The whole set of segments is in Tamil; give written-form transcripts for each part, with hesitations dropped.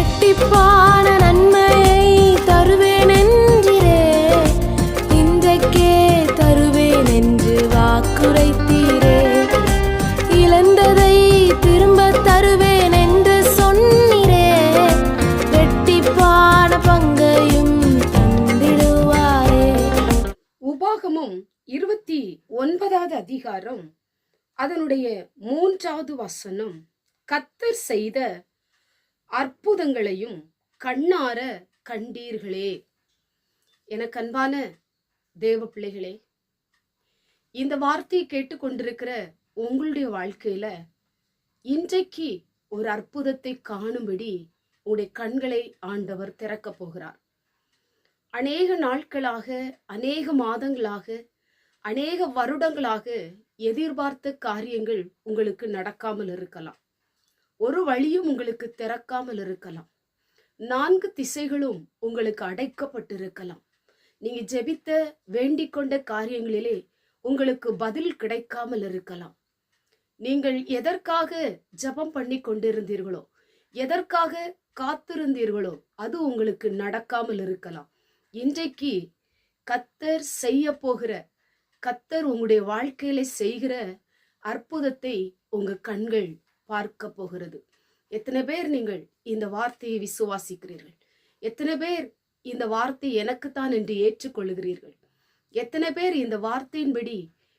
இரட்டிப்பான நன்மையை தருவேன் என்றிரே, இன்றைக்கே தருவேன் என்று வாக்குரைத்தீரே. இழந்ததை திரும்ப தருவேன் என்று சொன்னீரே, இரட்டிப்பான பங்கையும் தந்திடுவாரே. உபாகமும் 29வது அதிகாரம் அதனுடைய 3வது வசனம், கர்த்தர் செய்த அற்புதங்களையும் கண்ணார கண்டீர்களே. எனக்கு அன்பான தேவ பிள்ளைகளே, இந்த வார்த்தையை கேட்டுக்கொண்டிருக்கிற உங்களுடைய வாழ்க்கையில இன்றைக்கு ஒரு அற்புதத்தை காணும்படி உங்களுடைய கண்களை ஆண்டவர் திறக்க போகிறார். அநேக நாட்களாக, அநேக மாதங்களாக, அநேக வருடங்களாக எதிர்பார்த்த காரியங்கள் உங்களுக்கு நடக்காமல் இருக்கலாம். ஒரு வழியும் உங்களுக்கு திறக்காமல் இருக்கலாம். 4 திசைகளும் உங்களுக்கு அடைக்கப்பட்டிருக்கலாம். நீங்க ஜெபித்த வேண்டிக் கொண்ட காரியங்களிலே உங்களுக்கு பதில் கிடைக்காமல் இருக்கலாம். நீங்கள் எதற்காக ஜெபம் பண்ணி கொண்டிருந்தீர்களோ, எதற்காக காத்திருந்தீர்களோ, அது உங்களுக்கு நடக்காமல் இருக்கலாம். இன்றைக்கு கர்த்தர் செய்ய போகிற, கர்த்தர் உங்களுடைய வாழ்க்கையில செய்கிற அற்புதத்தை உங்க கண்கள் பார்க்க போகிறது. எத்தனை பேர் நீங்கள் இந்த வார்த்தையை விசுவாசிக்கிறீர்கள்? எத்தனை பேர் இந்த வார்த்தை எனக்குத்தான் என்று ஏற்றுக்கொள்கிறீர்கள்? எத்தனை பேர் இந்த வார்த்தையின்படி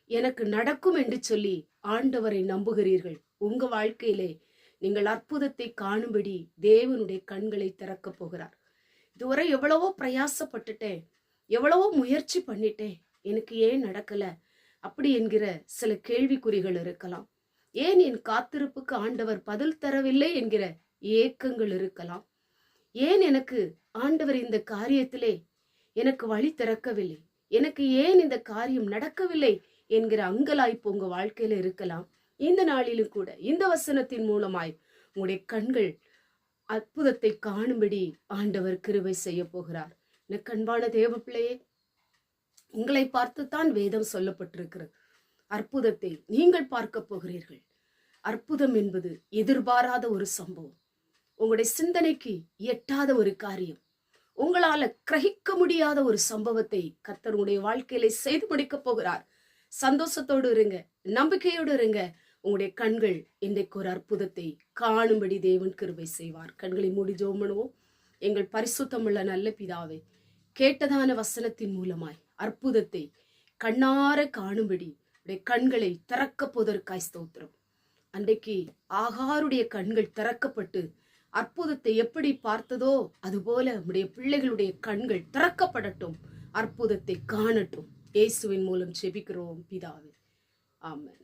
எனக்கு நடக்கும் என்று சொல்லி ஆண்டவரை நம்புகிறீர்கள்? உங்க வாழ்க்கையிலே நீங்கள் அற்புதத்தை காணும்படி தேவனுடைய கண்களை திறக்க போகிறார். இதுவரை எவ்வளவோ பிரயாசப்பட்டுட்டேன், எவ்வளவோ முயற்சி பண்ணிட்டேன், எனக்கு ஏன் நடக்கல அப்படி என்கிற சில கேள்விக்குறிகள் இருக்கலாம். ஏன் என் காத்திருப்புக்கு ஆண்டவர் பதில் தரவில்லை என்கிற ஏக்கங்கள் இருக்கலாம். ஏன் எனக்கு ஆண்டவர் இந்த காரியத்திலே எனக்கு வழி திறக்கவில்லை, எனக்கு ஏன் இந்த காரியம் நடக்கவில்லை என்கிற அங்கலாய்ப்பு உங்க வாழ்க்கையில இருக்கலாம். இந்த நாளிலும் கூட இந்த வசனத்தின் மூலமாய் உங்களுடைய கண்கள் அற்புதத்தை காணும்படி ஆண்டவர் கிருபை செய்ய போகிறார். எனக்கு அன்பான தேவ பிள்ளையே, உங்களை பார்த்துத்தான் வேதம் சொல்லப்பட்டிருக்கிறது. அற்புதத்தை நீங்கள் பார்க்க போகிறீர்கள். அற்புதம் என்பது எதிர்பாராத ஒரு சம்பவம், உங்களுடைய சிந்தனைக்கு எட்டாத ஒரு காரியம், உங்களால கிரகிக்க முடியாத ஒரு சம்பவத்தை கர்த்தர் உங்களுடைய வாழ்க்கையில செய்து முடிக்க போகிறார். சந்தோஷத்தோடு இருங்க, நம்பிக்கையோடு இருங்க. உங்களுடைய கண்கள் இன்றைக்கு ஒரு அற்புதத்தை காணும்படி தேவன் கிருபை செய்வார். கண்களை மூடி ஜெபம் பண்ணுவோம். எங்கள் பரிசுத்தமுள்ள நல்ல பிதாவே, கேட்டதான வசனத்தின் மூலமாய் அற்புதத்தை கண்ணார காணும்படி உடைய கண்களை திறக்க போவதற்காய் ஸ்தோத்திரம். அன்றைக்கு ஆகாருடைய கண்கள் திறக்கப்பட்டு அற்புதத்தை எப்படி பார்த்ததோ அதுபோல உடைய பிள்ளைகளுடைய கண்கள் திறக்கப்படட்டும், அற்புதத்தை காணட்டும். இயேசுவின் மூலம் ஜெபிக்கிறோம் பிதாவே, ஆமென்.